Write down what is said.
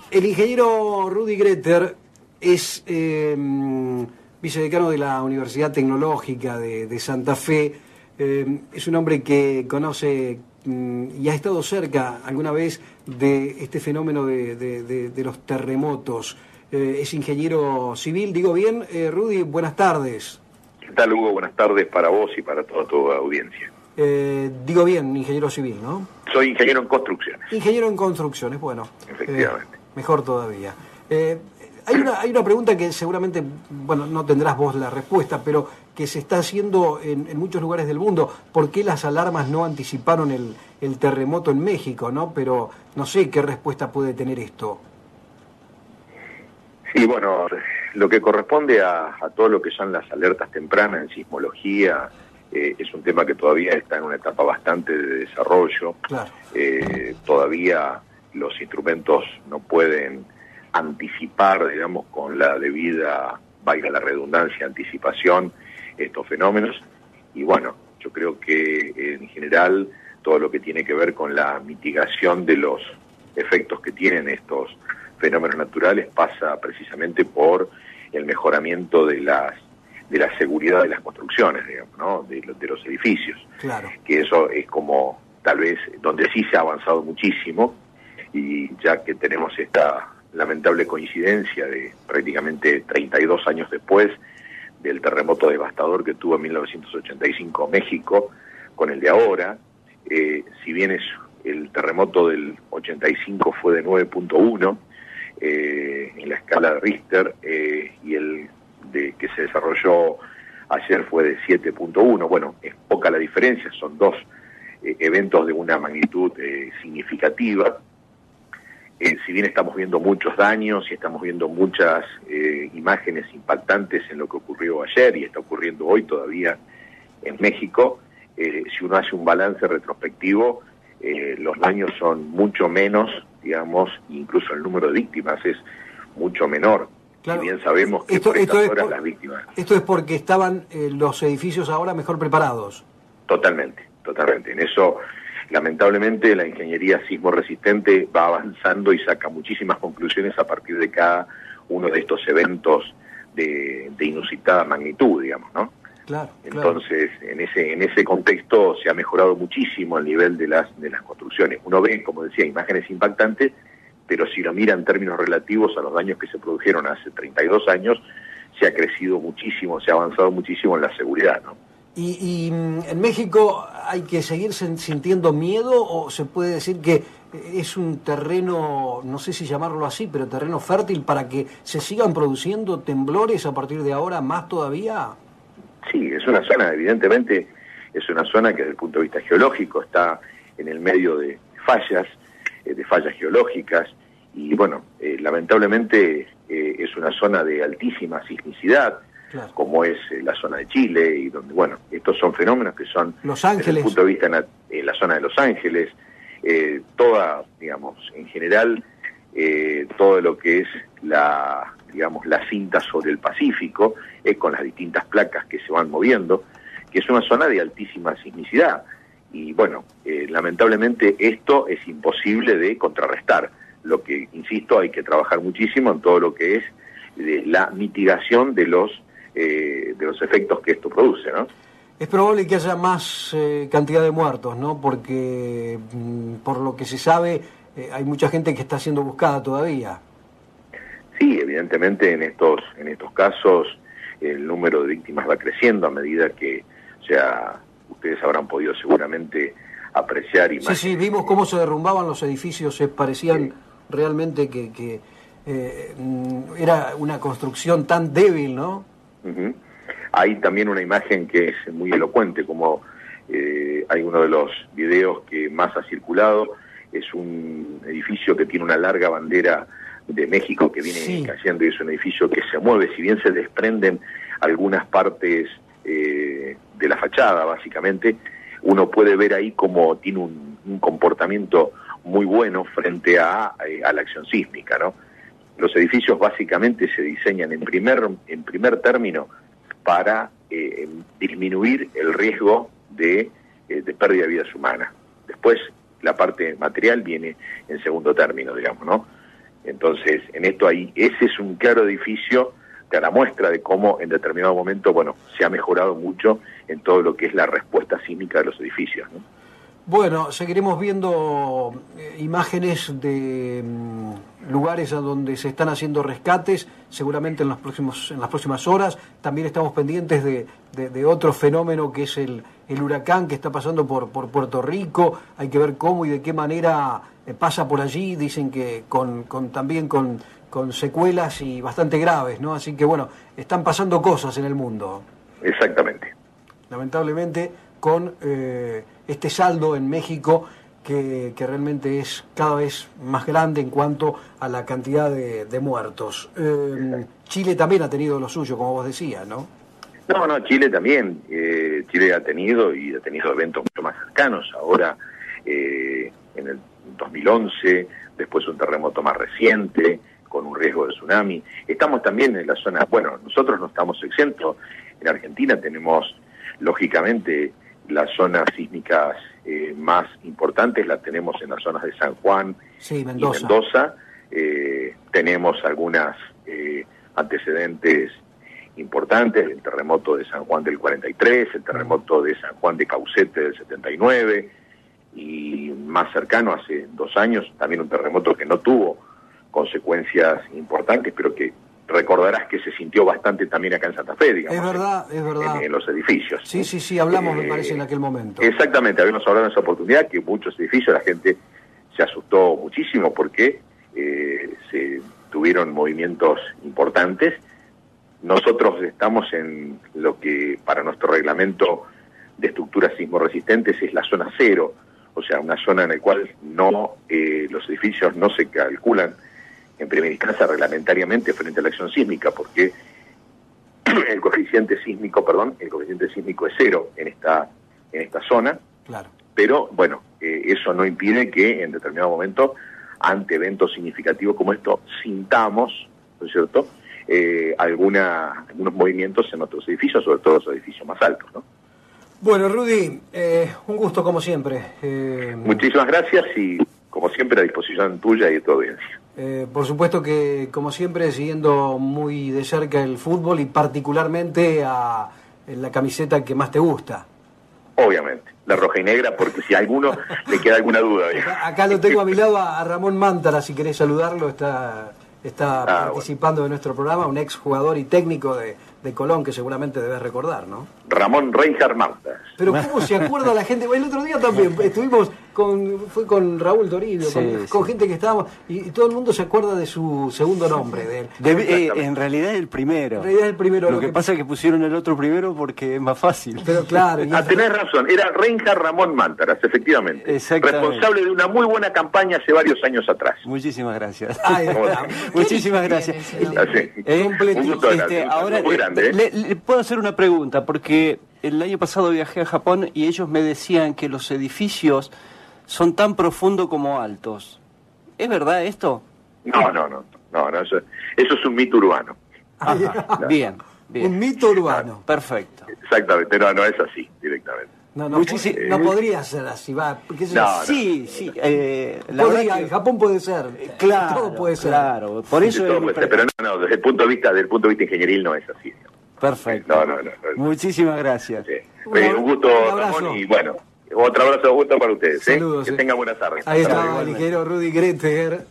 El ingeniero Rudy Greter es vicedecano de la Universidad Tecnológica de Santa Fe. Es un hombre que conoce y ha estado cerca alguna vez de este fenómeno de los terremotos. Es ingeniero civil, digo bien. Rudy, buenas tardes. ¿Qué tal, Hugo? Buenas tardes para vos y para toda tu audiencia. Digo bien, ingeniero civil, ¿no? Soy ingeniero en construcciones. Ingeniero en construcciones, bueno. Efectivamente. Mejor todavía. Hay una pregunta que seguramente, bueno, no tendrás vos la respuesta, pero que se está haciendo en muchos lugares del mundo. ¿Por qué las alarmas no anticiparon el terremoto en México, no? Pero no sé qué respuesta puede tener esto. Sí, bueno, lo que corresponde a todo lo que son las alertas tempranas en sismología es un tema que todavía está en una etapa bastante de desarrollo. Claro. Todavía los instrumentos no pueden anticipar, digamos, con la debida, valga la redundancia, anticipación, estos fenómenos. Y bueno, yo creo que en general todo lo que tiene que ver con la mitigación de los efectos que tienen estos fenómenos naturales pasa precisamente por el mejoramiento de la seguridad de las construcciones, digamos, ¿no? de los edificios. Claro. Que eso es como tal vez donde sí se ha avanzado muchísimo, y ya que tenemos esta lamentable coincidencia de prácticamente 32 años después del terremoto devastador que tuvo en 1985 México con el de ahora, si bien el terremoto del 85 fue de 9.1 en la escala de Richter, y el que se desarrolló ayer fue de 7.1, bueno, es poca la diferencia, son dos eventos de una magnitud significativa. Si bien estamos viendo muchos daños y estamos viendo muchas imágenes impactantes en lo que ocurrió ayer y está ocurriendo hoy todavía en México, si uno hace un balance retrospectivo, los daños son mucho menos, digamos, incluso el número de víctimas es mucho menor. Claro. Si bien sabemos que por estas horas las víctimas... Esto es porque estaban los edificios ahora mejor preparados. Totalmente. En eso, lamentablemente, la ingeniería sismo resistente va avanzando y saca muchísimas conclusiones a partir de cada uno de estos eventos de inusitada magnitud, digamos, ¿no? Claro. Entonces, en ese contexto se ha mejorado muchísimo el nivel de las construcciones. Uno ve, como decía, imágenes impactantes, pero si lo mira en términos relativos a los daños que se produjeron hace 32 años, se ha crecido muchísimo, se ha avanzado muchísimo en la seguridad, ¿no? ¿Y en México hay que seguir sintiendo miedo o se puede decir que es un terreno, no sé si llamarlo así, pero terreno fértil para que se sigan produciendo temblores a partir de ahora más todavía? Sí, es una zona, evidentemente, es una zona que desde el punto de vista geológico está en el medio de fallas geológicas, y bueno, lamentablemente es una zona de altísima sismicidad, claro, como es la zona de Chile, y donde, bueno, estos son fenómenos que son, Los Ángeles, desde el punto de vista la zona de Los Ángeles, toda, digamos, en general, todo lo que es la cinta sobre el Pacífico, con las distintas placas que se van moviendo, que es una zona de altísima sismicidad. Y bueno, lamentablemente esto es imposible de contrarrestar. Lo que, insisto, hay que trabajar muchísimo en todo lo que es la mitigación de los efectos que esto produce, ¿no? Es probable que haya más cantidad de muertos, ¿no? Porque por lo que se sabe hay mucha gente que está siendo buscada todavía. Sí, evidentemente en estos casos el número de víctimas va creciendo a medida que, o sea, ustedes habrán podido seguramente apreciar imágenes. Sí, vimos cómo se derrumbaban los edificios, parecían realmente que era una construcción tan débil, ¿no? Uh-huh. Hay también una imagen que es muy elocuente, como hay uno de los videos que más ha circulado, es un edificio que tiene una larga bandera de México que viene cayendo, y es un edificio que se mueve, si bien se desprenden algunas partes de la fachada, básicamente, uno puede ver ahí como tiene un comportamiento muy bueno frente a la acción sísmica, ¿no? Los edificios básicamente se diseñan en primer término para disminuir el riesgo de pérdida de vidas humanas. Después, la parte material viene en segundo término, digamos, ¿no? Entonces, en esto ahí, ese es un claro edificio, clara muestra de cómo en determinado momento, bueno, se ha mejorado mucho en todo lo que es la respuesta sísmica de los edificios, ¿no? Bueno, seguiremos viendo imágenes de lugares a donde se están haciendo rescates, seguramente en las próximas horas. También estamos pendientes de otro fenómeno que es el huracán que está pasando por Puerto Rico. Hay que ver cómo y de qué manera pasa por allí. Dicen que también con secuelas y bastante graves, ¿no? Así que bueno, están pasando cosas en el mundo. Exactamente. Lamentablemente con este saldo en México que realmente es cada vez más grande en cuanto a la cantidad de muertos. Chile también ha tenido lo suyo, como vos decías, ¿no? No, Chile también. Chile ha tenido eventos mucho más cercanos. Ahora, en el 2011, después un terremoto más reciente, con un riesgo de tsunami. Estamos también en la zona, bueno, nosotros no estamos exentos. En Argentina tenemos, lógicamente, las zonas sísmicas más importantes las tenemos en las zonas de San Juan y Mendoza. Tenemos algunas antecedentes importantes, el terremoto de San Juan del 43, el terremoto de San Juan de Caucete del 79, y más cercano, hace 2 años, también un terremoto que no tuvo consecuencias importantes, pero que recordarás que se sintió bastante también acá en Santa Fe, digamos. Es verdad. En los edificios. Sí, hablamos, me parece, en aquel momento. Exactamente, habíamos hablado en esa oportunidad que muchos edificios la gente se asustó muchísimo porque se tuvieron movimientos importantes. Nosotros estamos en lo que para nuestro reglamento de estructuras sismoresistentes es la zona 0, o sea, una zona en la cual los edificios no se calculan en primera instancia reglamentariamente frente a la acción sísmica, porque el coeficiente sísmico es 0 en esta zona. Claro. Pero bueno, eso no impide que en determinado momento, ante eventos significativos como esto, sintamos, ¿no es cierto?, algunos movimientos en otros edificios, sobre todo los edificios más altos, ¿no? Bueno, Rudy, un gusto como siempre. Muchísimas gracias y como siempre a disposición tuya y de tu audiencia. Por supuesto que, como siempre, siguiendo muy de cerca el fútbol y particularmente a la camiseta que más te gusta. Obviamente, la roja y negra, porque si a alguno le queda alguna duda. Acá lo tengo a mi lado a Ramón Mántara, si querés saludarlo, está participando de nuestro programa, un ex jugador y técnico de Colón, que seguramente debes recordar, ¿no? Ramón Reinhard Mántara. Pero ¿cómo se acuerda la gente? El otro día también estuvimos fue con Raúl Toribio, con gente que estábamos, y todo el mundo se acuerda de su segundo nombre. En realidad es el primero. Lo que pasa es que pusieron el otro primero porque es más fácil. Pero claro. Tenés razón, era Reinhard Ramón Mántaras, efectivamente. Responsable de una muy buena campaña hace varios años atrás. Muchísimas gracias. Muchísimas gracias. Un gusto ahora muy grande, le puedo hacer una pregunta, porque el año pasado viajé a Japón y ellos me decían que los edificios son tan profundos como altos. ¿Es verdad esto? No, eso es un mito urbano. Bien. Un mito urbano. Perfecto. Exactamente, no es así directamente. No podría ser así, va. Sí. En Japón puede ser. Claro, todo puede ser. Claro, por eso. Pero no, desde el punto de vista ingenieril no es así. Perfecto. No. Muchísimas gracias. Sí. Un gusto, Ramón, y bueno, otro abrazo de gusto para ustedes. Saludos, que tengan buenas tardes. Ahí está el ingeniero Rudy Greter,